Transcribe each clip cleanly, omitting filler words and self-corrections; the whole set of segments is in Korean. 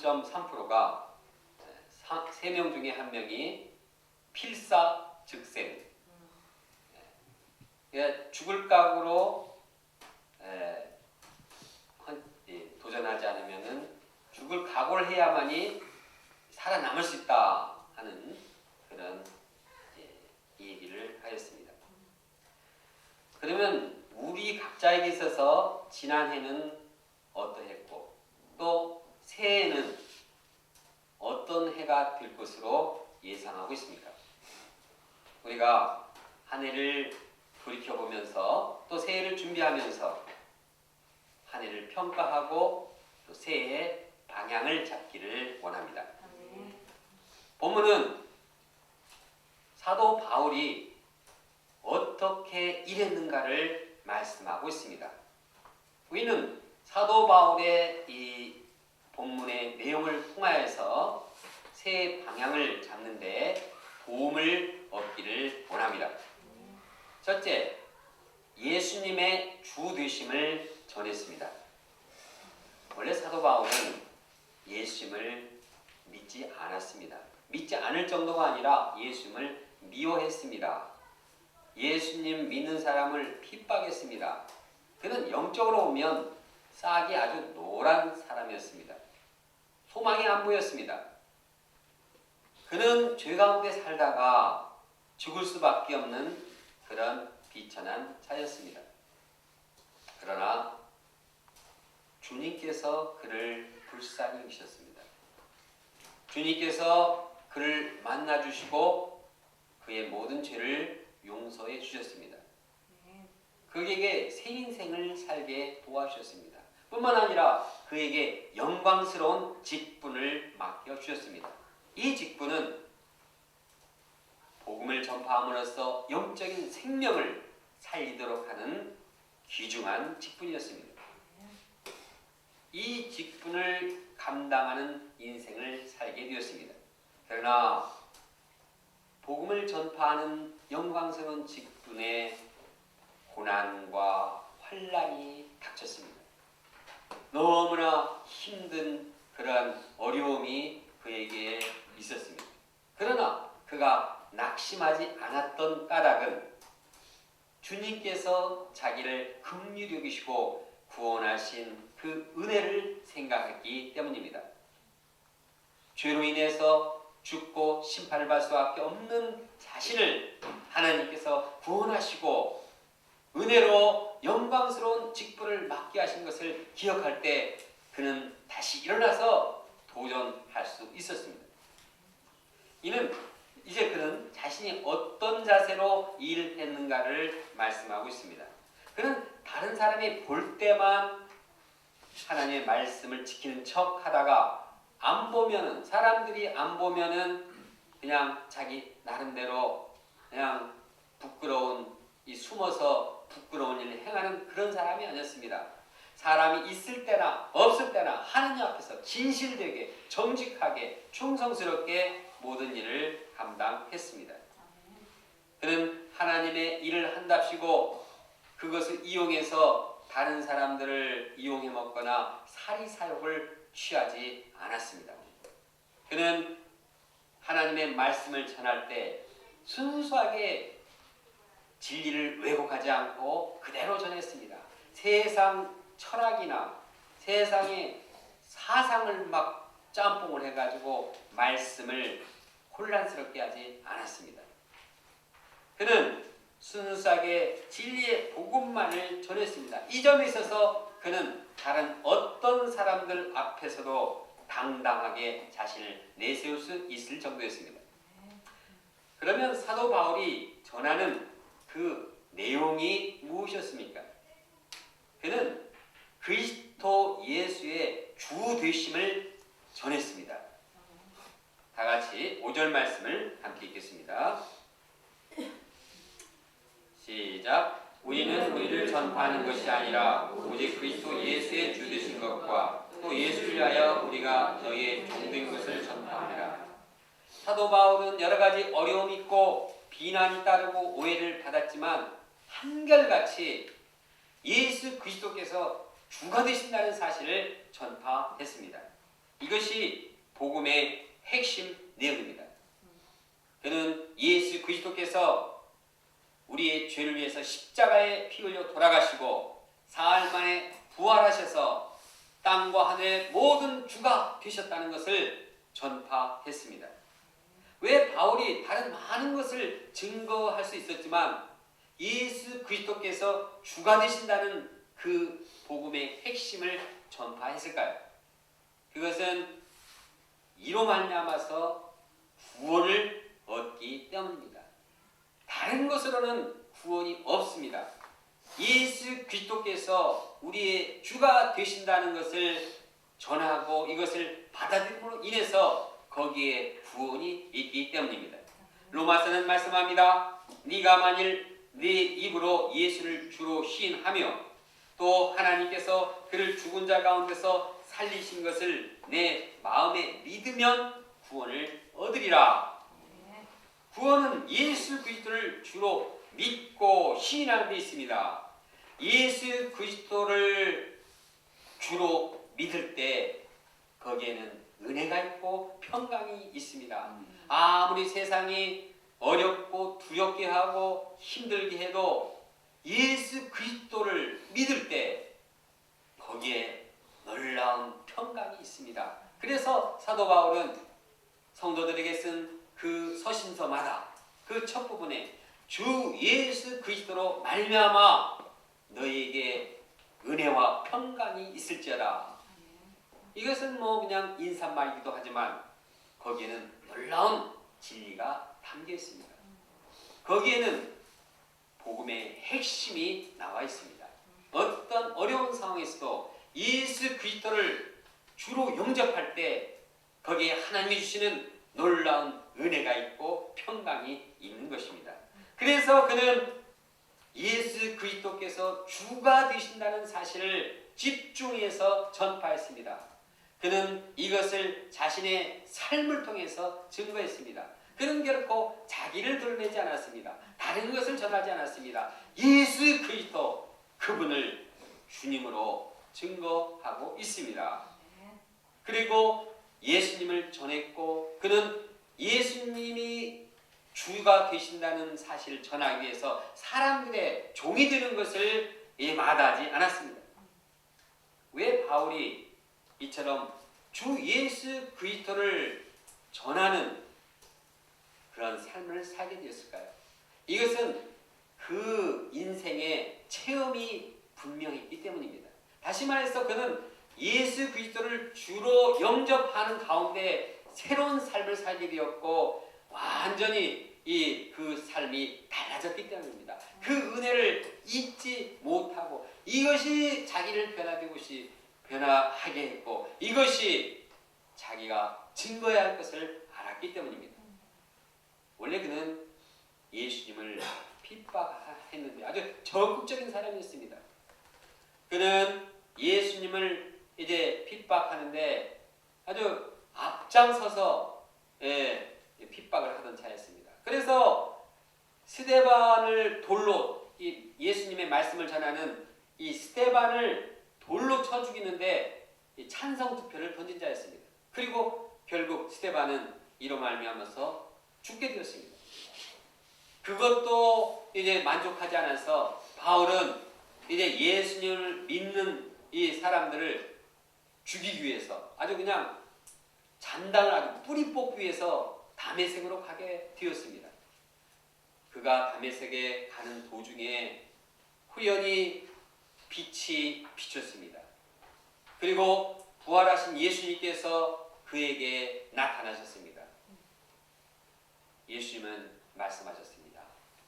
99.3%가 3명 중에 1명이 필사즉생, 죽을 각오로 도전하지 않으면은 죽을 각오를 해야만이 살아남을 수 있다 하는 그런 이 얘기를 하였습니다. 그러면 우리 각자에게 있어서 지난해는 어떠했고 또 새해에는 어떤 해가 될 것으로 예상하고 있습니까? 우리가 한 해를 돌이켜보면서 또 새해를 준비하면서 한 해를 평가하고 또 새해의 방향을 잡기를 원합니다. 본문은 사도 바울이 어떻게 일했는가를 말씀하고 있습니다. 우리는 사도 바울의 이 본문의 내용을 통하여서 새해 방향을 잡는 데 도움을 얻기를 원합니다. 첫째, 예수님의 주 되심을 전했습니다. 원래 사도 바울은 예수님을 믿지 않았습니다. 믿지 않을 정도가 아니라 예수님을 미워했습니다. 예수님 믿는 사람을 핍박했습니다. 그는 영적으로 보면 싹이 아주 노란 사람이었습니다. 소망이 안 보였습니다. 그는 죄 가운데 살다가 죽을 수밖에 없는 그런 비천한 자였습니다. 그러나 주님께서 그를 불쌍히 여기셨습니다. 주님께서 그를 만나주시고 그의 모든 죄를 용서해 주셨습니다. 그에게 새 인생을 살게 도와주셨습니다. 뿐만 아니라 그에게 영광스러운 직분을 맡겨주셨습니다. 이 직분은 복음을 전파함으로써 영적인 생명을 살리도록 하는 귀중한 직분이었습니다. 이 직분을 감당하는 인생을 살게 되었습니다. 그러나 복음을 전파하는 영광스러운 직분에 고난과 환난이 닥쳤습니다. 너무나 힘든 그러한 어려움이 그에게 있었습니다. 그러나 그가 낙심하지 않았던 까닭은 주님께서 자기를 긍휼히 여기시고 구원하신 그 은혜를 생각했기 때문입니다. 죄로 인해서 죽고 심판을 받을 수밖에 없는 자신을 하나님께서 구원하시고 은혜로 영광스러운 직분을 맡게 하신 것을 기억할 때 그는 다시 일어나서 도전할 수 있었습니다. 이제 그는 자신이 어떤 자세로 일을 했는가를 말씀하고 있습니다. 그는 다른 사람이 볼 때만 하나님의 말씀을 지키는 척 하다가 사람들이 안 보면은 그냥 자기 나름대로 그냥 숨어서 부끄러운 일을 행하는 그런 사람이 아니었습니다. 사람이 있을 때나 없을 때나 하느님 앞에서 진실되게 정직하게 충성스럽게 모든 일을 감당했습니다. 그는 하나님의 일을 한답시고 그것을 이용해서 다른 사람들을 이용해 먹거나 사리사욕을 취하지 않았습니다. 그는 하나님의 말씀을 전할 때 순수하게 진리를 왜곡하지 않고 그대로 전했습니다. 세상 철학이나 세상의 사상을 막 짬뽕을 해가지고 말씀을 혼란스럽게 하지 않았습니다. 그는 순수하게 진리의 복음만을 전했습니다. 이 점에 있어서 그는 다른 어떤 사람들 앞에서도 당당하게 자신을 내세울 수 있을 정도였습니다. 그러면 사도 바울이 전하는 그 내용이 무엇이었습니까? 그는 그리스도 예수의 주 되심을 전했습니다. 다 같이 5절 말씀을 함께 읽겠습니다. 시작. 우리는 우리를 전파하는 것이 아니라 오직 그리스도 예수의 주 되신 것과 또 예수를 위하여 우리가 너희의 종된 것을 전파하니라. 사도 바울은 여러 가지 어려움이 있고 비난이 따르고 오해를 받았지만 한결같이 예수 그리스도께서 주가 되신다는 사실을 전파했습니다. 이것이 복음의 핵심 내용입니다. 그는 예수 그리스도께서 우리의 죄를 위해서 십자가에 피 흘려 돌아가시고 사흘 만에 부활하셔서 땅과 하늘의 모든 주가 되셨다는 것을 전파했습니다. 왜 바울이 다른 많은 것을 증거할 수 있었지만 예수 그리스도께서 주가 되신다는 그 복음의 핵심을 전파했을까요? 그것은 이로 말미암아서 구원을 얻기 때문입니다. 다른 것으로는 구원이 없습니다. 예수 그리스도께서 우리의 주가 되신다는 것을 전하고 이것을 받아들임으로 인해서 거기에 구원이 있기 때문입니다. 로마서는 말씀합니다. 네가 만일 네 입으로 예수를 주로 시인하며 또 하나님께서 그를 죽은 자 가운데서 살리신 것을 내 마음에 믿으면 구원을 얻으리라. 구원은 예수 그리스도를 주로 믿고 시인하는 데 있습니다. 예수 그리스도를 주로 믿을 때 거기에는 은혜가 있고 평강이 있습니다. 아무리 세상이 어렵고 두렵게 하고 힘들게 해도 예수 그리스도를 믿을 때 거기에 놀라운 평강이 있습니다. 그래서 사도 바울은 성도들에게 쓴 그 서신서마다 그 첫 부분에 주 예수 그리스도로 말미암아 너희에게 은혜와 평강이 있을지어다. 이것은 그냥 인사말이기도 하지만 거기에는 놀라운 진리가 담겨 있습니다. 거기에는 복음의 핵심이 나와 있습니다. 어떤 어려운 상황에서도 예수 그리스도를 주로 영접할 때 거기에 하나님이 주시는 놀라운 은혜가 있고 평강이 있는 것입니다. 그래서 그는 예수 그리스도께서 주가 되신다는 사실을 집중해서 전파했습니다. 그는 이것을 자신의 삶을 통해서 증거했습니다. 그는 결코 자기를 드러내지 않았습니다. 다른 것을 전하지 않았습니다. 예수 그리스도 그분을 주님으로 증거하고 있습니다. 그리고 예수님을 전했고 그는 예수님이 주가 되신다는 사실을 전하기 위해서 사람들의 종이 되는 것을 마다하지 않았습니다. 왜 바울이 이처럼 주 예수 그리스도를 전하는 그런 삶을 살게 되었을까요? 이것은 그 인생의 체험이 분명했기 때문입니다. 다시 말해서 그는 예수 그리스도를 주로 영접하는 가운데 새로운 삶을 살게 되었고 완전히 그 삶이 달라졌기 때문입니다. 그 은혜를 잊지 못하고 이것이 자기를 변화하게 했고 이것이 자기가 증거해야 할 것을 알았기 때문입니다. 원래 그는 예수님을 핍박했는데 아주 적극적인 사람이었습니다. 그는 예수님을 이제 핍박하는데 아주 앞장서서 핍박을 하던 자였습니다. 그래서 스데반을 돌로 예수님의 말씀을 전하는 이 스데반을 돌로 쳐 죽이는데 찬성 투표를 던진 자였습니다. 그리고 결국 스데반은 이로 말미암아서 죽게 되었습니다. 그것도 이제 만족하지 않아서 바울은 이제 예수님을 믿는 이 사람들을 죽이기 위해서 아주 그냥 잔당을 아주 뿌리 뽑기 위해서 다메섹으로 가게 되었습니다. 그가 다메섹에 가는 도중에 우연히 빛이 비쳤습니다. 그리고 부활하신 예수님께서 그에게 나타나셨습니다. 예수님은 말씀하셨습니다.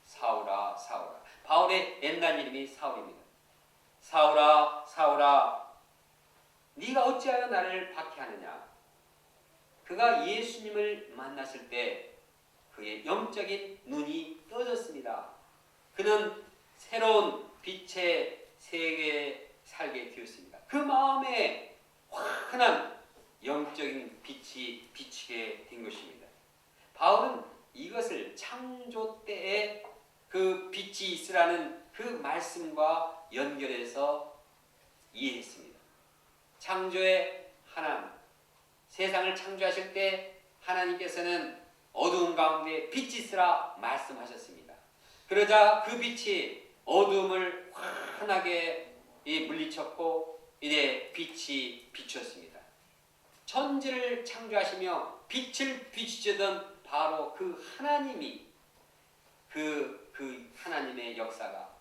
사울아 사울아. 바울의 옛날 이름이 사울입니다. 사울아 사울아 네가 어찌하여 나를 박해하느냐. 그가 예수님을 만났을 때 그의 영적인 눈이 떠졌습니다. 그는 새로운 빛의 세계에 살게 되었습니다. 그 마음에 환한 영적인 빛이 비치게 된 것입니다. 바울은 이것을 창조 때에 그 빛이 있으라는 그 말씀과 연결해서 이해했습니다. 창조의 하나님, 세상을 창조하실 때 하나님께서는 어두운 가운데 빛이 있으라 말씀하셨습니다. 그러자 그 빛이 어두움을 환하게 물리쳤고 이제 빛이 비추었습니다. 천지를 창조하시며 빛을 비추시던 바로 그 하나님이 그 하나님의 역사가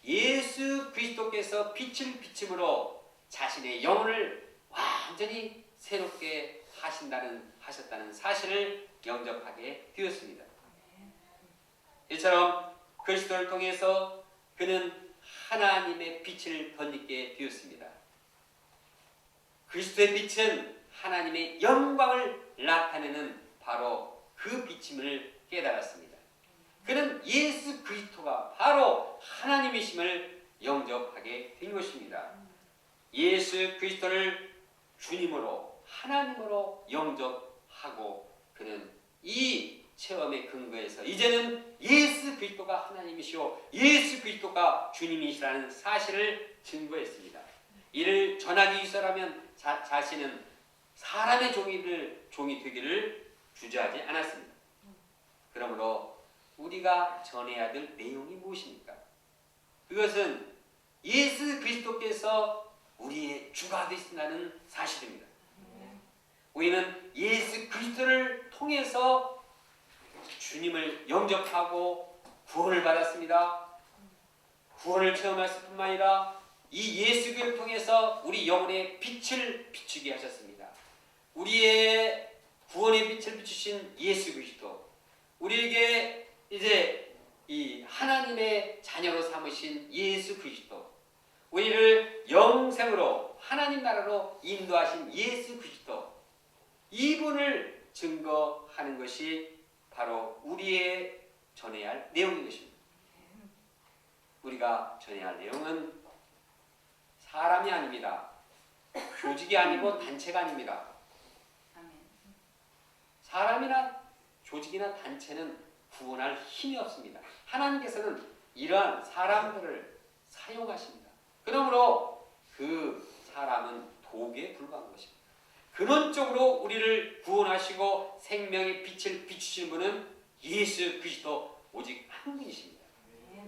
예수 그리스도께서 빛을 비춤으로 자신의 영혼을 완전히 새롭게 하셨다는 사실을 영접하게 되었습니다. 이처럼 그리스도를 통해서 그는 하나님의 빛을 덧입게 되었습니다. 그리스도의 빛은 하나님의 영광을 나타내는 바로 그 빛임을 깨달았습니다. 그는 예수 그리스도가 바로 하나님이심을 영접하게 된 것입니다. 예수 그리스도를 주님으로 하나님으로 영접하고 그는 이 체험의 근거에서 이제는 예수 그리스도가 하나님이시오 예수 그리스도가 주님이시라는 사실을 증거했습니다. 이를 전하기 위해서라면 자신은 사람의 종이 되기를 주저하지 않았습니다. 그러므로 우리가 전해야 될 내용이 무엇입니까? 그것은 예수 그리스도께서 우리의 주가 되신다는 사실입니다. 우리는 예수 그리스도를 통해서 주님을 영접하고 구원을 받았습니다. 구원을 체험했을 뿐만 아니라 이 예수 그리스도를 통해서 우리 영혼의 빛을 비추게 하셨습니다. 우리의 구원의 빛을 비추신 예수 그리스도, 우리에게 이제 이 하나님의 자녀로 삼으신 예수 그리스도, 우리를 영생으로 하나님 나라로 인도하신 예수 그리스도, 이분을 증거하는 것이 바로 우리의 전해야 할 내용인 것입니다. 우리가 전해야 할 내용은 사람이 아닙니다. 조직이 아니고 단체가 아닙니다. 사람이나 조직이나 단체는 구원할 힘이 없습니다. 하나님께서는 이러한 사람들을 사용하십니다. 그러므로 그 사람은 도구에 불과한 것입니다. 근원적으로 우리를 구원하시고 생명의 빛을 비추시는 분은 예수 그리스도 오직 한 분이십니다.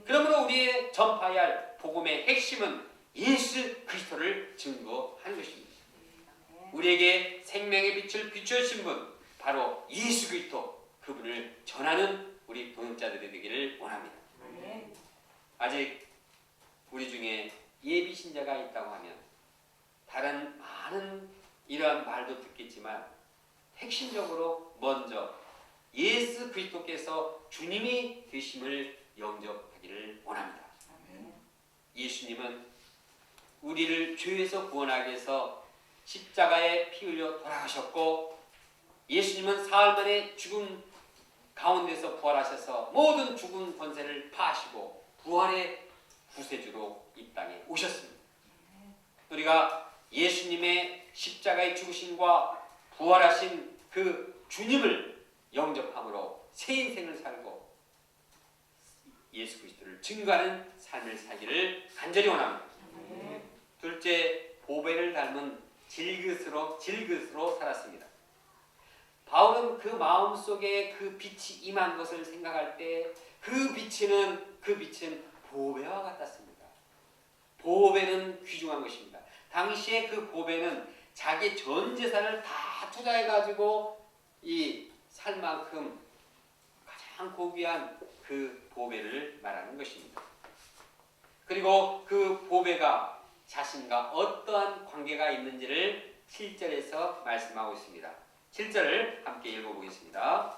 그러므로 우리의 전파해야 할 복음의 핵심은 예수 그리스도를 증거하는 것입니다. 우리에게 생명의 빛을 비추신 분 바로 예수 그리스도, 그분을 전하는 우리 동역자들이 되기를 원합니다. 아직 우리 중에 예비 신자가 있다고 하면 다른 많은 이러한 말도 듣겠지만 핵심적으로 먼저 예수 그리스도께서 주님이 되심을 영접하기를 원합니다. 예수님은 우리를 죄에서 구원하기 위해서 십자가에 피 흘려 돌아가셨고, 예수님은 사흘 만에 죽음 가운데서 부활하셔서 모든 죽은 권세를 파하시고 부활의 구세주로 이 땅에 오셨습니다. 우리가 예수님의 십자가의 죽으심과 부활하신 그 주님을 영접함으로 새 인생을 살고 예수 그리스도를 증거하는 삶을 살기를 간절히 원합니다. 둘째, 보배를 닮은 질그스로 살았습니다. 바울은 그 마음속에 그 빛이 임한 것을 생각할 때 그 빛은 보배와 같았습니다. 보배는 귀중한 것입니다. 당시에 그 보배는 자기 전 재산을 다 투자해가지고 이 살 만큼 가장 고귀한 그 보배를 말하는 것입니다. 그리고 그 보배가 자신과 어떠한 관계가 있는지를 7절에서 말씀하고 있습니다. 7절을 함께 읽어보겠습니다.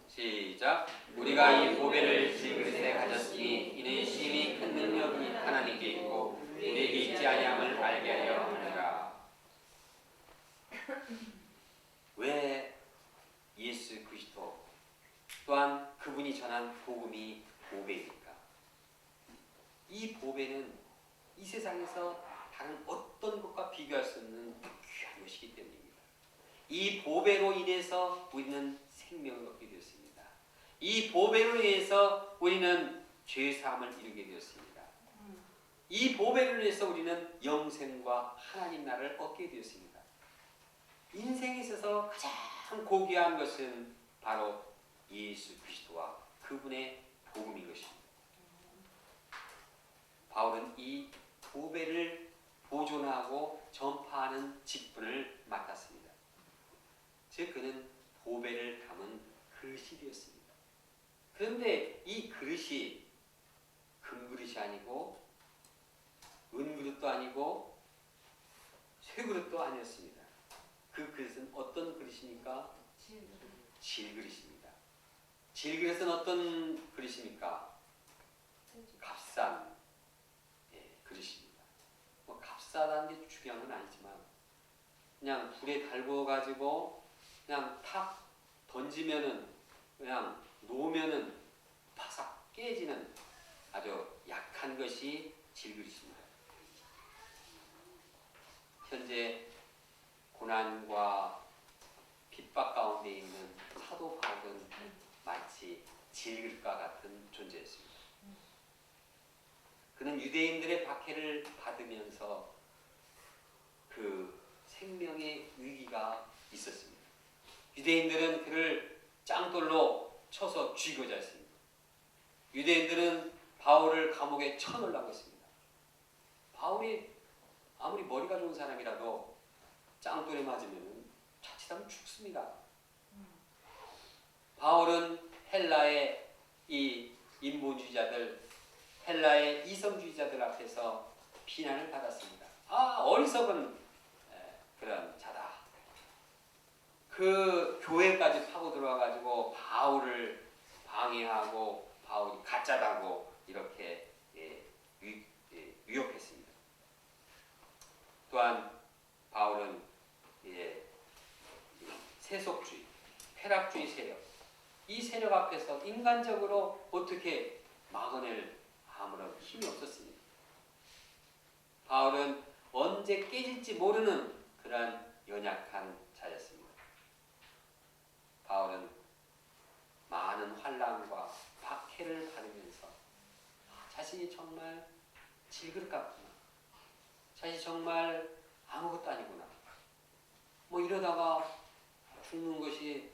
시작. 우리가 이 보배를 질그릇에 가졌으니 이는 심히 큰 능력이 하나님께 있고 우리에게 있지 아니함을 알게 하려 하느라. 왜 예수 그리스도 또한 그분이 전한 복음이 보배입니까? 이 보배는 이 세상에서 다른 어떤 것과 비교할 수 없는 귀한 것이기 때문입니다. 이 보배로 인해서 우리는 생명을 얻게 되었습니다. 이 보배로 인해서 우리는 죄사함을 이루게 되었습니다. 이 보배를 위해서 우리는 영생과 하나님 나라를 얻게 되었습니다. 인생에 있어서 가장 고귀한 것은 바로 예수 그리스도와 그분의 복음인 것입니다. 바울은 이 보배를 보존하고 전파하는 직분을 맡았습니다. 즉 그는 보배를 담은 그릇이 되었습니다. 그런데 이 그릇이 금그릇이 아니고 은그릇도 아니고 쇠그릇도 아니었습니다. 그 그릇은 어떤 그릇입니까? 질그릇입니다. 질그릇은 어떤 그릇입니까? 값싼 그릇입니다. 뭐 값싸다는 게 중요한 건 아니지만 그냥 불에 달궈 가지고 그냥 탁 던지면은 그냥 놓으면은 바삭 깨지는 아주 약한 것이 질그릇입니다. 현재 고난과 핍박 가운데 있는 사도 바울은 마치 질그릇과 같은 존재였습니다. 그는 유대인들의 박해를 받으면서 그 생명의 위기가 있었습니다. 유대인들은 그를 짱돌로 쳐서 죽이고자 했습니다. 유대인들은 바울을 감옥에 쳐넣으려고 했습니다. 바울이 아무리 머리가 좋은 사람이라도 짱돌에 맞으면 자칫하면 죽습니다. 바울은 헬라의 이 인본주의자들, 헬라의 이성주의자들 앞에서 비난을 받았습니다. 어리석은 그런 자다. 그 교회까지 파고 들어와가지고 바울을 방해하고 바울이 가짜다고 이렇게 위협했습니다. 또한 바울은 세속주의, 쾌락주의 세력, 이 세력 앞에서 인간적으로 어떻게 막아낼 아무런 힘이 없었습니다. 바울은 언제 깨질지 모르는 그러한 연약한 자였습니다. 바울은 많은 환난과 박해를 받으면서 자신이 정말 질그릇 같구나, 자신이 정말 아무것도 아니구나, 뭐 이러다가 죽는 것이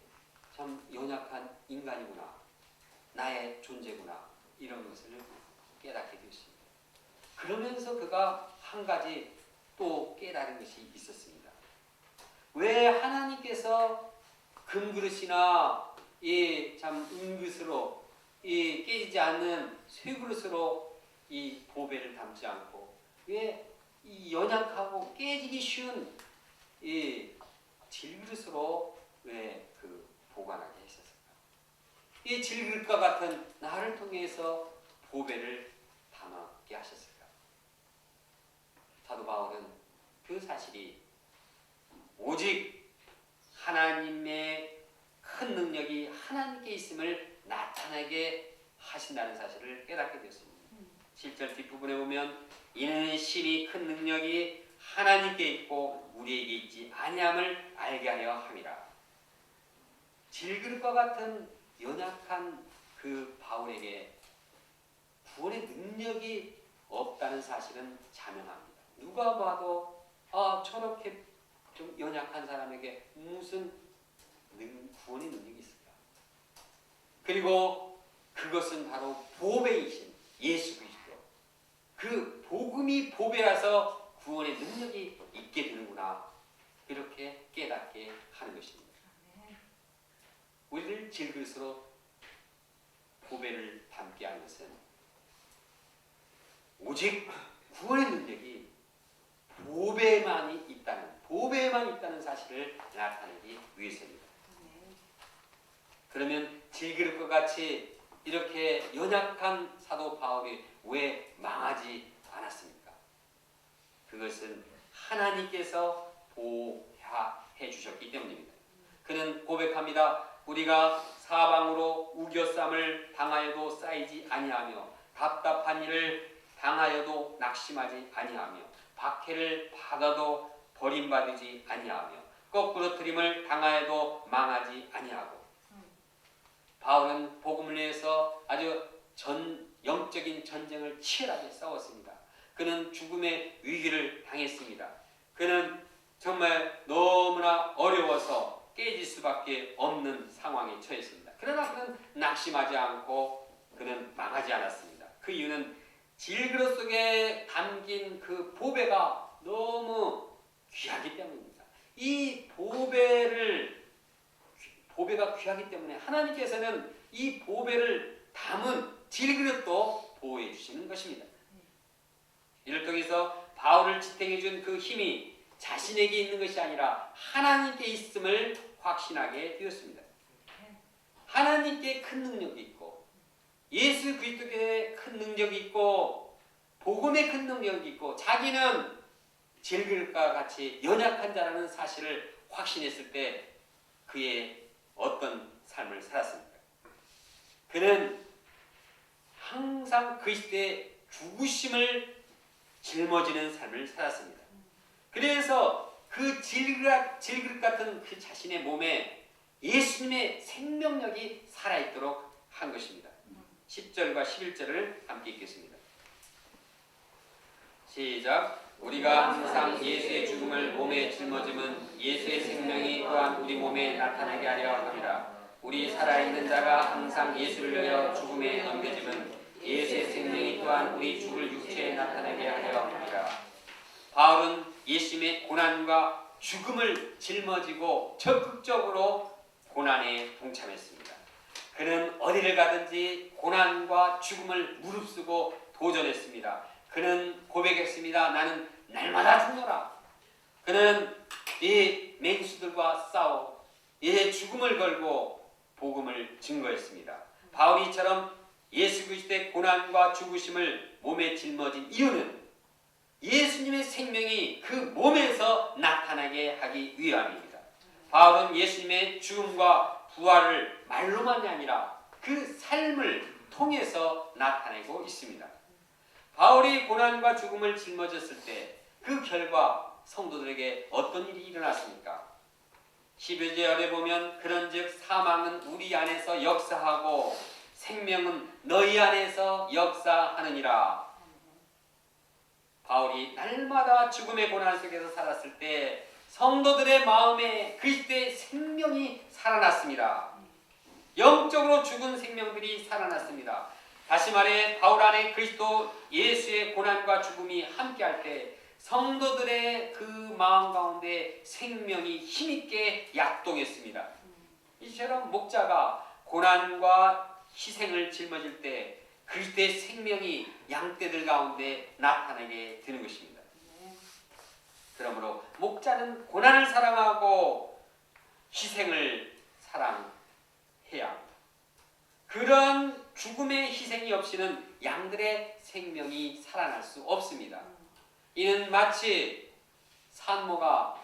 참 연약한 인간이구나, 나의 존재구나, 이런 것을 깨닫게 되었습니다. 그러면서 그가 한 가지 또 깨달은 것이 있었습니다. 왜 하나님께서 금그릇이나 참 은그릇으로 깨지지 않는 쇠그릇으로 이 보배를 담지 않고 왜 이 연약하고 깨지기 쉬운 이 질그릇으로 왜 그 보관하게 하셨을까? 이 질그릇과 같은 나를 통해서 보배를 담게 하셨을까? 사도 바울은 그 사실이 오직 하나님의 큰 능력이 하나님께 있음을 나타나게 하신다는 사실을 깨닫게 되었습니다. 7절 뒷부분에 보면 이는 심히 큰 능력이 하나님께 있고 우리에게 있지 아니함을 알게 하려 함이라. 질그릇과 같은 연약한 그 바울에게 구원의 능력이 없다는 사실은 자명합니다. 누가 봐도 저렇게 좀 연약한 사람에게 무슨 구원의 능력이 있을까? 그리고 그것은 바로 보배이신 예수 그리스도. 그 복음이 보배라서 구원의 능력이 있게 되는구나. 이렇게 깨닫게 하는 것입니다. 우리를 질그릇으로 보배를 담게 하는 것은 오직 구원의 능력이 보배에만 있다는 사실을 나타내기 위해서입니다. 그러면 질그릇과 같이 이렇게 연약한 사도 바울이 왜 망하지 않았습니까? 그것은 하나님께서 보호해 주셨기 때문입니다. 그는 고백합니다. 우리가 사방으로 우겨쌈을 당하여도 쌓이지 아니하며 답답한 일을 당하여도 낙심하지 아니하며 박해를 받아도 버림받지 아니하며 거꾸로 트림을 당하여도 망하지 아니하고. 바울은 복음을 위해서 아주 영적인 전쟁을 치열하게 싸웠습니다. 그는 죽음의 위기를 당했습니다. 그는 정말 너무나 어려워서 깨질 수밖에 없는 상황에 처했습니다. 그러나 그는 낙심하지 않고 그는 망하지 않았습니다. 그 이유는 질그릇 속에 담긴 그 보배가 너무 귀하기 때문입니다. 이 보배가 귀하기 때문에 하나님께서는 이 보배를 담은 질그릇도 보호해 주시는 것입니다. 이를 통해서 바울을 지탱해 준 그 힘이 자신에게 있는 것이 아니라 하나님께 있음을 확신하게 되었습니다. 하나님께 큰 능력이 있고 예수 그리스도께 큰 능력이 있고 복음에 큰 능력이 있고 자기는 질그릇과 같이 연약한 자라는 사실을 확신했을 때 그의 어떤 삶을 살았습니까? 그는 항상 그리스도의 죽으심을 짊어지는 삶을 살았습니다. 그래서 그 질그릇 같은 그 자신의 몸에 예수님의 생명력이 살아있도록 한 것입니다. 10절과 11절을 함께 읽겠습니다. 시작. 우리가 항상 예수의 죽음을 몸에 짊어짐은 예수의 생명이 또한 우리 몸에 나타나게 하려 함이라. 우리 살아있는 자가 항상 예수를 위하여 죽음에 넘겨짐은 예수의 생명이 또한 우리 죽을 육체에 나타나게 하려 함이라. 바울은 예수님의 고난과 죽음을 짊어지고 적극적으로 고난에 동참했습니다. 그는 어디를 가든지 고난과 죽음을 무릅쓰고 도전했습니다. 그는 고백했습니다. 나는 날마다 죽노라. 그는 이 맹수들과 싸워 이 죽음을 걸고 복음을 증거했습니다. 바울이 이처럼 예수 그리스도의 고난과 죽으심을 몸에 짊어진 이유는 예수님의 생명이 그 몸에서 나타나게 하기 위함입니다. 바울은 예수님의 죽음과 부활을 말로만이 아니라 그 삶을 통해서 나타내고 있습니다. 바울이 고난과 죽음을 짊어졌을 때 그 결과 성도들에게 어떤 일이 일어났습니까? 12절에 보면 그런즉 사망은 우리 안에서 역사하고 생명은 너희 안에서 역사하느니라. 바울이 날마다 죽음의 고난 속에서 살았을 때 성도들의 마음에 그리스도의 생명이 살아났습니다. 영적으로 죽은 생명들이 살아났습니다. 다시 말해 바울 안에 그리스도 예수의 고난과 죽음이 함께할 때 성도들의 그 마음 가운데 생명이 힘있게 약동했습니다. 이처럼 목자가 고난과 희생을 짊어질 때 그리스도의 생명이 양떼들 가운데 나타나게 되는 것입니다. 그러므로 목자는 고난을 사랑하고 희생을 사랑해야 합니다. 그런 죽음의 희생이 없이는 양들의 생명이 살아날 수 없습니다. 이는 마치 산모가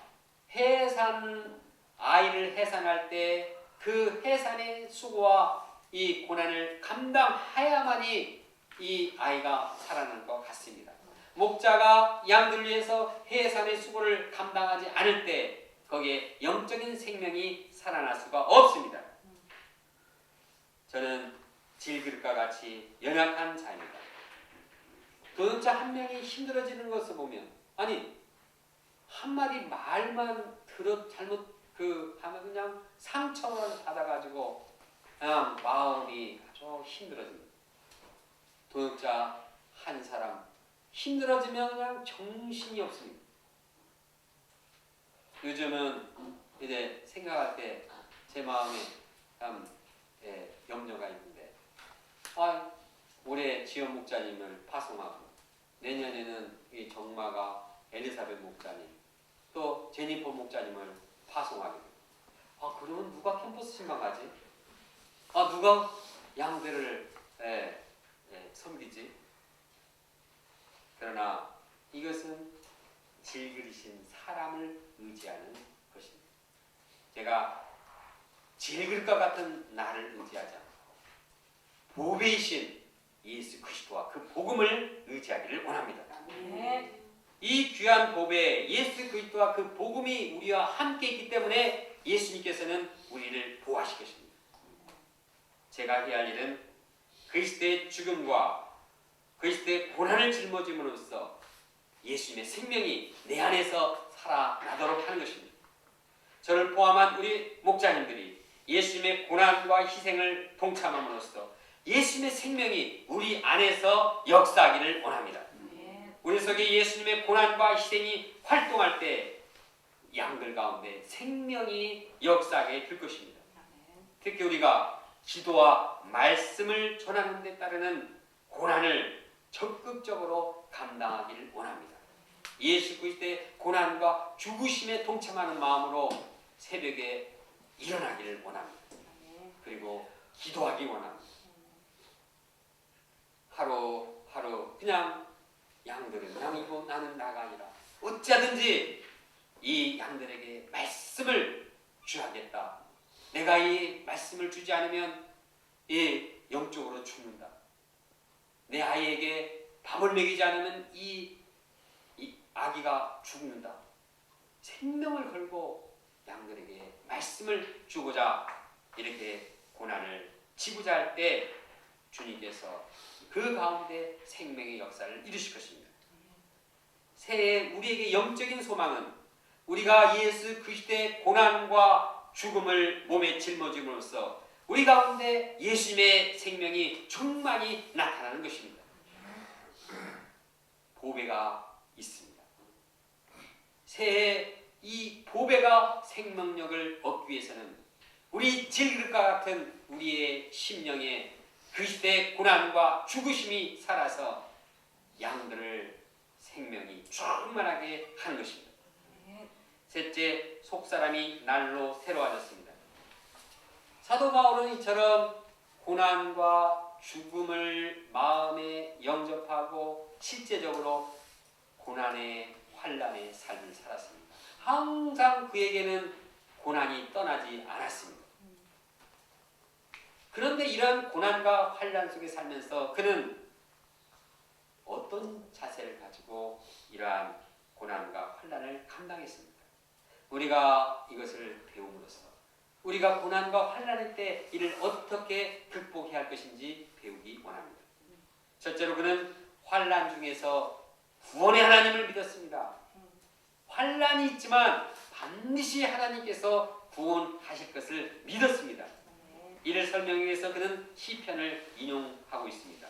아이를 해산할 때 그 해산의 수고와 이 고난을 감당해야만이 이 아이가 살아날 것 같습니다. 목자가 양들을 위해서 해산의 수고를 감당하지 않을 때 거기에 영적인 생명이 살아날 수가 없습니다. 저는 질그릇과 같이 연약한 자입니다. 도전자 한 명이 힘들어지는 것을 보면 아니 한마디 말만 잘못 하면 그냥 상처를 받아가지고 그냥 마음이 아주 힘들어집니다. 도전자 한 사람 힘들어지면 그냥 정신이 없습니다. 요즘은 이제 생각할 때 제 마음에 참 염려가 있는데 올해 지연 목사님을 파송하고 내년에는 이 정마가 엘리사벳 목사님 또 제니퍼 목사님을 파송하게 됩니다. 그러면 누가 캠퍼스 신방하지? 누가 양들을 섬기지? 그러나 이것은 질그릇인 사람을 의지하는 것입니다. 제가 질그릇과 같은 나를 의지하지 않고 보배이신 예수 그리스도와 그 복음을 의지하기를 원합니다. 이 귀한 보배 예수 그리스도와 그 복음이 우리와 함께 있기 때문에 예수님께서는 우리를 보호하실 것입니다. 제가 해야 할 일은 그리스도의 죽음과 그리스도의 고난을 짊어짐으로써 예수님의 생명이 내 안에서 살아나도록 하는 것입니다. 저를 포함한 우리 목자님들이 예수님의 고난과 희생을 동참함으로써 예수님의 생명이 우리 안에서 역사하기를 원합니다. 우리 속에 예수님의 고난과 희생이 활동할 때 양들 가운데 생명이 역사하게 될 것입니다. 특히 우리가 기도와 말씀을 전하는 데 따르는 고난을 적극적으로 감당하기를 원합니다. 예수 그리스도의 고난과 죽으심에 동참하는 마음으로 새벽에 일어나기를 원합니다. 그리고 기도하기 원합니다. 하루하루 그냥 양들은 양이고 나는 나가 아니라 어찌하든지 이 양들에게 말씀을 주야겠다. 내가 이 말씀을 주지 않으면 영적으로 죽는다. 내 아이에게 밥을 먹이지 않으면 이 아기가 죽는다. 생명을 걸고 양들에게 말씀을 주고자 이렇게 고난을 지고자 할 때 주님께서 그 가운데 생명의 역사를 이루실 것입니다. 새해 우리에게 영적인 소망은 우리가 예수 그리스도의 고난과 죽음을 몸에 짊어짐으로써 우리 가운데 예수님의 생명이 충만히 나타나는 것입니다. 보배가 있습니다. 새해 이 보배가 생명력을 얻기 위해서는 우리 질그릇과 같은 우리의 심령에 그리스도의 고난과 죽으심이 살아서 양들을 생명이 충만하게 하는 것입니다. 셋째, 속사람이 날로 새로워졌습니다. 사도 바울은 이처럼 고난과 죽음을 마음에 영접하고 실제적으로 고난의 환난의 삶을 살았습니다. 항상 그에게는 고난이 떠나지 않았습니다. 그런데 이런 고난과 환난 속에 살면서 그는 어떤 자세를 가지고 이러한 고난과 환난을 감당했습니까? 우리가 이것을 배움으로써 우리가 고난과 환난일 때 이를 어떻게 극복해야 할 것인지 배우기 원합니다. 첫째로 그는 환난 중에서 구원의 하나님을 믿었습니다. 환난이 있지만 반드시 하나님께서 구원하실 것을 믿었습니다. 이를 설명하기 위해서 그는 시편을 인용하고 있습니다.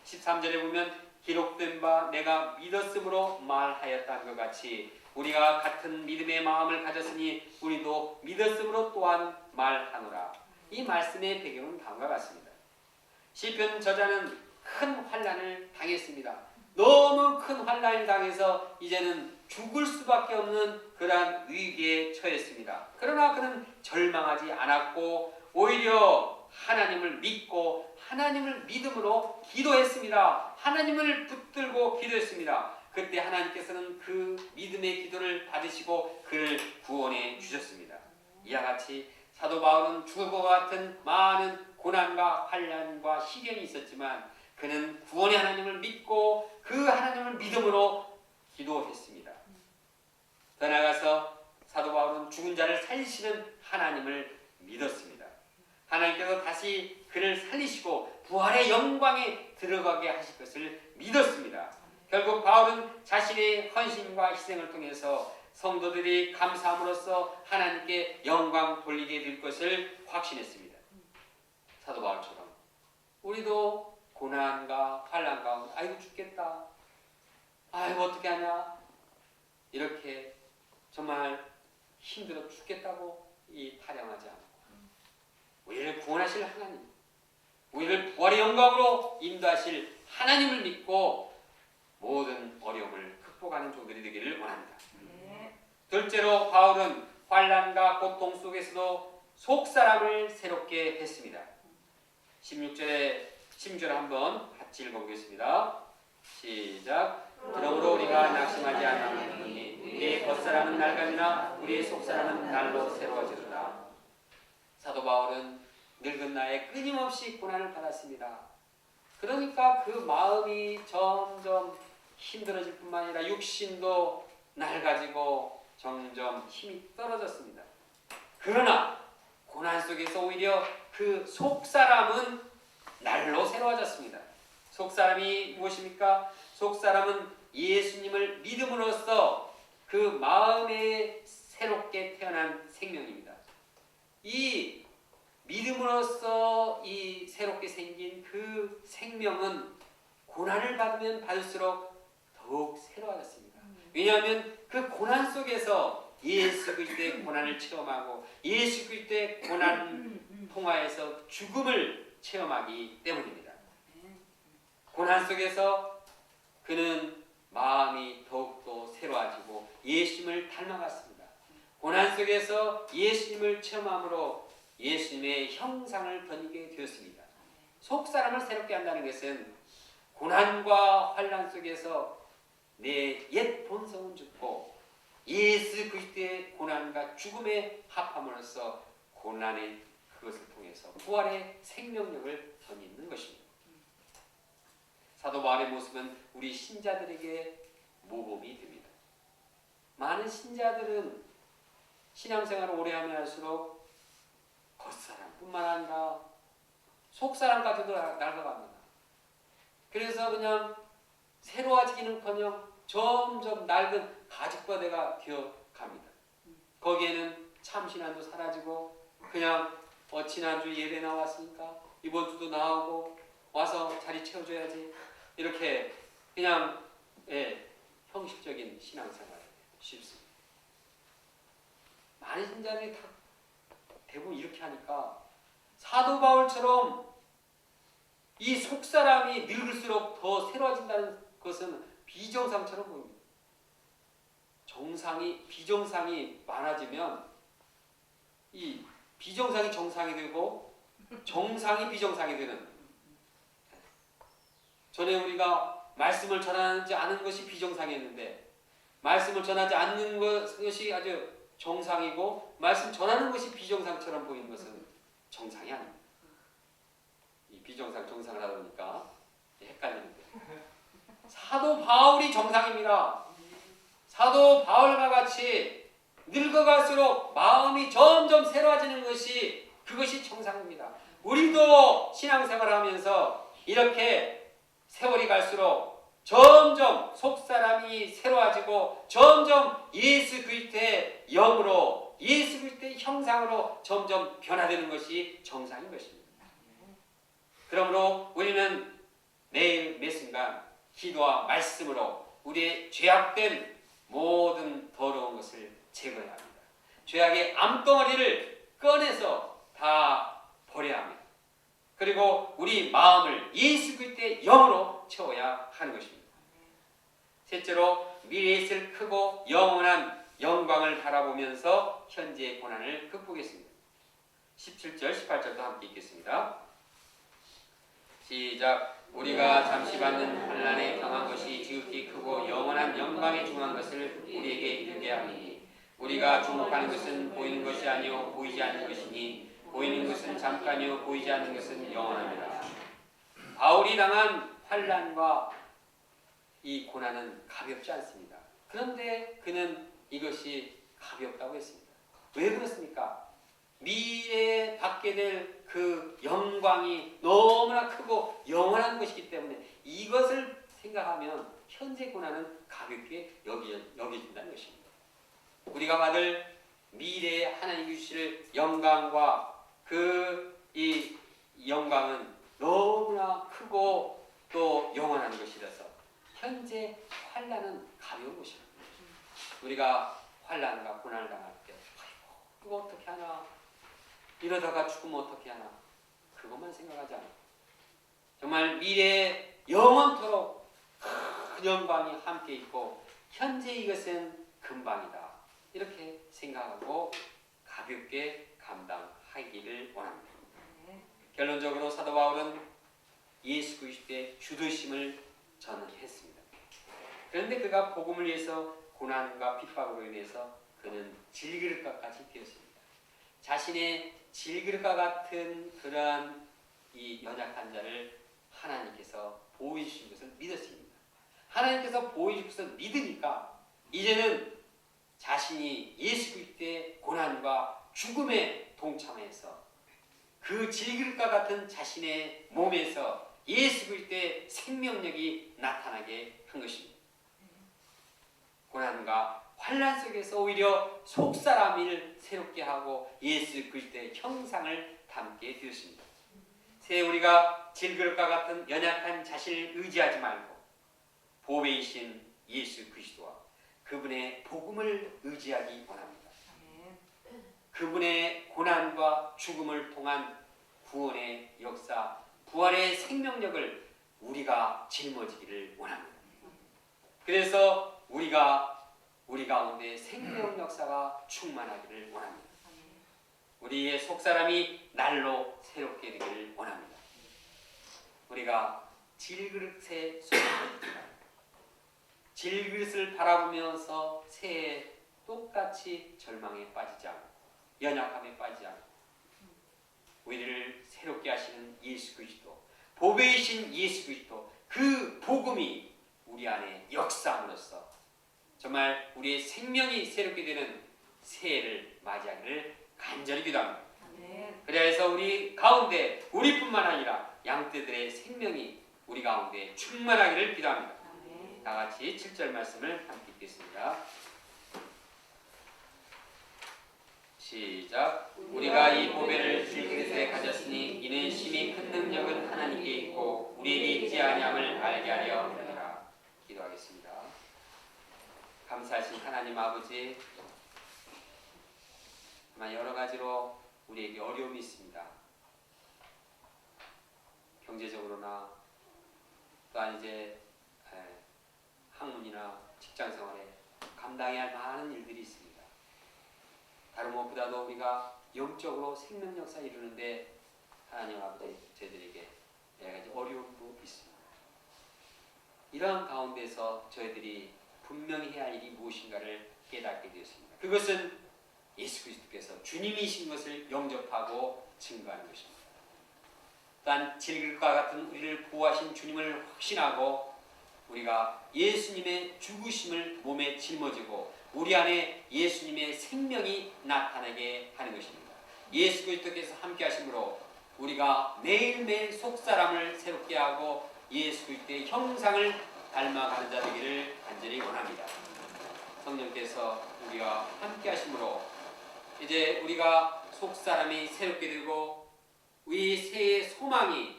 13절에 보면 기록된 바 내가 믿었으므로 말하였다는 것 같이 우리가 같은 믿음의 마음을 가졌으니 우리도 믿었으므로 또한 말하노라. 이 말씀의 배경은 다음과 같습니다. 시편 저자는 큰 환난을 당했습니다. 너무 큰 환난을 당해서 이제는 죽을 수밖에 없는 그러한 위기에 처했습니다. 그러나 그는 절망하지 않았고 오히려 하나님을 믿고 하나님을 믿음으로 기도했습니다. 하나님을 붙들고 기도했습니다. 그때 하나님께서는 그 믿음의 기도를 받으시고 그를 구원해 주셨습니다. 이와 같이 사도 바울은 죽을 것 같은 많은 고난과 환난과 시련이 있었지만 그는 구원의 하나님을 믿고 그 하나님을 믿음으로 기도했습니다. 더 나아가서 사도 바울은 죽은 자를 살리시는 하나님을 믿었습니다. 하나님께서 다시 그를 살리시고 부활의 영광에 들어가게 하실 것을 믿었습니다. 결국 바울은 자신의 헌신과 희생을 통해서 성도들이 감사함으로써 하나님께 영광 돌리게 될 것을 확신했습니다. 사도 바울처럼 우리도 고난과 환난 가운데 아이고 죽겠다, 아이고 어떻게 하냐 이렇게 정말 힘들어 죽겠다고 타령하지 않고 우리를 구원하실 하나님, 우리를 부활의 영광으로 인도하실 하나님을 믿고 모든 어려움을 극복하는 종들이 되기를 원합니다. 둘째로 바울은 환난과 고통 속에서도 속사람을 새롭게 했습니다. 16절에 16절 한번 같이 읽어보겠습니다. 시작. 그러므로 우리가 낙심하지 않았느니 우리의 겉사람은 낡아지나 우리의 속사람은 날로 새로워지리라. 사도 바울은 늙은 나이에 끊임없이 고난을 받았습니다. 그러니까 그 마음이 점점 힘들어질 뿐만 아니라 육신도 낡아지고 점점 힘이 떨어졌습니다. 그러나 고난 속에서 오히려 그 속사람은 날로 새로워졌습니다. 속사람이 무엇입니까? 속사람은 예수님을 믿음으로써 그 마음에 새롭게 태어난 생명입니다. 이 믿음으로써 이 새롭게 생긴 그 생명은 고난을 받으면 받을수록 더욱 새로워졌습니다. 왜냐하면 그 고난 속에서 예수 그리스도의 고난을 체험하고 예수 그리스도의 고난 통하여서 죽음을 체험하기 때문입니다. 고난 속에서 그는 마음이 더욱더 새로워지고 예수님을 닮아갔습니다. 고난 속에서 예수님을 체험함으로 예수님의 형상을 던지게 되었습니다. 속사람을 새롭게 한다는 것은 고난과 환난 속에서 내 옛 본성은 죽고 예수 그리스도의 고난과 죽음에 합함으로써 고난의 그것을 통해서 부활의 생명력을 던지는 것입니다. 사도 바울의 모습은 우리 신자들에게 모범이 됩니다. 많은 신자들은 신앙생활을 오래 하면 할수록 겉사람뿐만 아니라 속사람까지도 낡아갑니다. 그래서 그냥 새로워지기는커녕 점점 낡은 가죽바대가 되어갑니다. 거기에는 참신함도 사라지고 그냥 지난주 예배 나왔으니까 이번 주도 나오고 와서 자리 채워줘야지 이렇게 그냥 형식적인 신앙생활이 쉽습니다. 많은 신자들이 다 대부분 이렇게 하니까 사도 바울처럼 이 속사람이 늙을수록 더 새로워진다는 것은 비정상처럼 보입니다. 비정상이 많아지면 이 비정상이 정상이 되고 정상이 비정상이 되는, 전에 우리가 말씀을 전하지 않은 것이 비정상이었는데 말씀을 전하지 않는 것이 아주 정상이고 말씀 전하는 것이 비정상처럼 보이는 것은 정상이 아닙니다. 이 비정상 정상을 하다 보니까 헷갈리는데 사도 바울이 정상입니다. 사도 바울과 같이 늙어갈수록 마음이 점점 새로워지는 것이 그것이 정상입니다. 우리도 신앙생활하면서 이렇게 세월이 갈수록 점점 속사람이 새로워지고 점점 예수 그리스도의 영으로 예수 그리스도의 형상으로 점점 변화되는 것이 정상인 것입니다. 그러므로 우리는 매일 매 순간 기도와 말씀으로 우리의 죄악된 모든 더러운 것을 제거해야 합니다. 죄악의 암덩어리를 꺼내서 다 버려야 합니다. 그리고 우리 마음을 예수 그리스도의 영으로 채워야 하는 것입니다. 셋째로 미래에 있을 크고 영원한 영광을 바라보면서 현재의 고난을 극복했습니다. 17절, 18절도 함께 읽겠습니다. 시작. 우리가 잠시 받는 환난에 경한 것이 지극히 크고 영원한 영광에 중한 것을 우리에게 이르게 하니 우리가 주목하는 것은 보이는 것이 아니요 보이지 않는 것이니 보이는 것은 잠깐이요 보이지 않는 것은 영원합니다. 바울이 당한 환난과 이 고난은 가볍지 않습니다. 그런데 그는 이것이 가볍다고 했습니다. 왜 그렇습니까? 미래에 받게 될 그 영광이 너무나 크고 영원한 것이기 때문에 이것을 생각하면 현재 고난은 가볍게 여겨진다는 것입니다. 우리가 받을 미래에 하나님 주실 영광과 이 영광은 너무나 크고 또 영원한 것이라서 현재 환난은 가벼운 것입니다. 우리가 환난과 고난을 당할 때 아이고 이거 어떻게 하나, 이러다가 죽으면 어떻게 하나, 그것만 생각하지 않아요. 정말 미래에 영원토록 큰 영광이 함께 있고 현재 이것은 금방이다 이렇게 생각하고 가볍게 감당하기를 원합니다. 결론적으로 사도 바울은 예수 그리스도의 주도심을 전했습니다. 그런데 그가 복음을 위해서 고난과 핍박으로 인해서 그는 질그릇과까지 되었습니다. 자신의 질그릇과 같은 그러한 이 연약한 자를 하나님께서 보호해주신 것을 믿었습니다. 하나님께서 보호해주신 것을 믿으니까 이제는 자신이 예수 그리스도의 고난과 죽음에 동참해서 그 질그릇과 같은 자신의 몸에서 예수 그리스도의 생명력이 나타나게 한 것입니다. 고난과 환난 속에서 오히려 속사람을 새롭게 하고 예수 그리스도의 형상을 담게 되었습니다. 새해 우리가 질그릇과 같은 연약한 자신을 의지하지 말고 보배이신 예수 그리스도와 그분의 복음을 의지하기 원합니다. 그분의 고난과 죽음을 통한 구원의 역사, 부활의 생명력을 우리가 짊어지기를 원합니다. 그래서 우리가 우리 가운데 생명 역사가 충만하기를 원합니다. 우리의 속사람이 날로 새롭게 되기를 원합니다. 우리가 질그릇에 속합니다. 질그릇을 바라보면서 새해 똑같이 절망에 빠지지 않고 연약함에 빠지지 않고 우리를 새롭게 하시는 예수 그리스도, 보배이신 예수 그리스도, 그 복음이 우리 안에 역사함으로써 정말 우리의 생명이 새롭게 되는 새해를 맞이하기를 간절히 기도합니다. 그래서 우리 가운데 우리뿐만 아니라 양떼들의 생명이 우리 가운데 충만하기를 기도합니다. 다 같이 7절 말씀을 함께 읽겠습니다. 시작. 우리가 이 보배를 질그릇에 가졌으니 이는 심히 큰 능력은 하나님께 있고 우리에게 있지 아니함을 알게 하려 함이라. 기도하겠습니다. 감사하신 하나님 아버지, 아마 여러 가지로 우리에게 어려움이 있습니다. 경제적으로나 또한 이제 학문이나 직장생활에 감당해야 할 많은 일들이 있습니다. 다른 무엇보다도 우리가 영적으로 생명 역사 이루는데 하나님 아버지 저희들에게 여러 가지 어려움도 있습니다. 이러한 가운데서 저희들이 분명히 해야 할 일이 무엇인가를 깨닫게 되었습니다. 그것은 예수 그리스도께서 주님이신 것을 영접하고 증거하는 것입니다. 또한 질그릇과 같은 우리를 보호하신 주님을 확신하고 우리가 예수님의 죽으심을 몸에 짊어지고 우리 안에 예수님의 생명이 나타나게 하는 것입니다. 예수 그리스도께서 함께 하심으로 우리가 매일매일 속사람을 새롭게 하고 예수 그리스도의 형상을 닮아가는 자 되기를 간절히 원합니다. 성령께서 우리와 함께 하심으로 이제 우리가 속사람이 새롭게 되고 우리 새해 소망이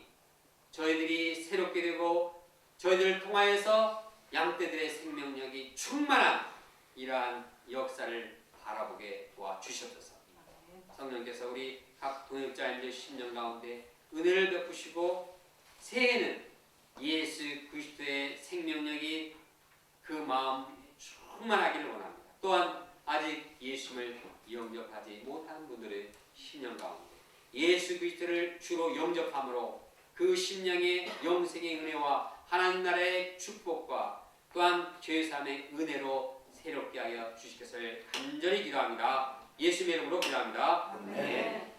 저희들이 새롭게 되고 저희들을 통하여서 양떼들의 생명력이 충만한 이러한 역사를 바라보게 도와주시옵소서. 성령께서 우리 각 동역자님들 심령 가운데 은혜를 베푸시고 새해는 예수 그리스도의 생명력이 그 마음 충만하기를 원합니다. 또한 아직 예수를 영접하지 못한 분들의 심령 가운데 예수 그리스도를 주로 영접함으로 그 심령의 영생의 은혜와 하나님 나라의 축복과 또한 죄사함의 은혜로 새롭게 하여 주실 것을 간절히 기도합니다. 예수의 이름으로 기도합니다. 아멘.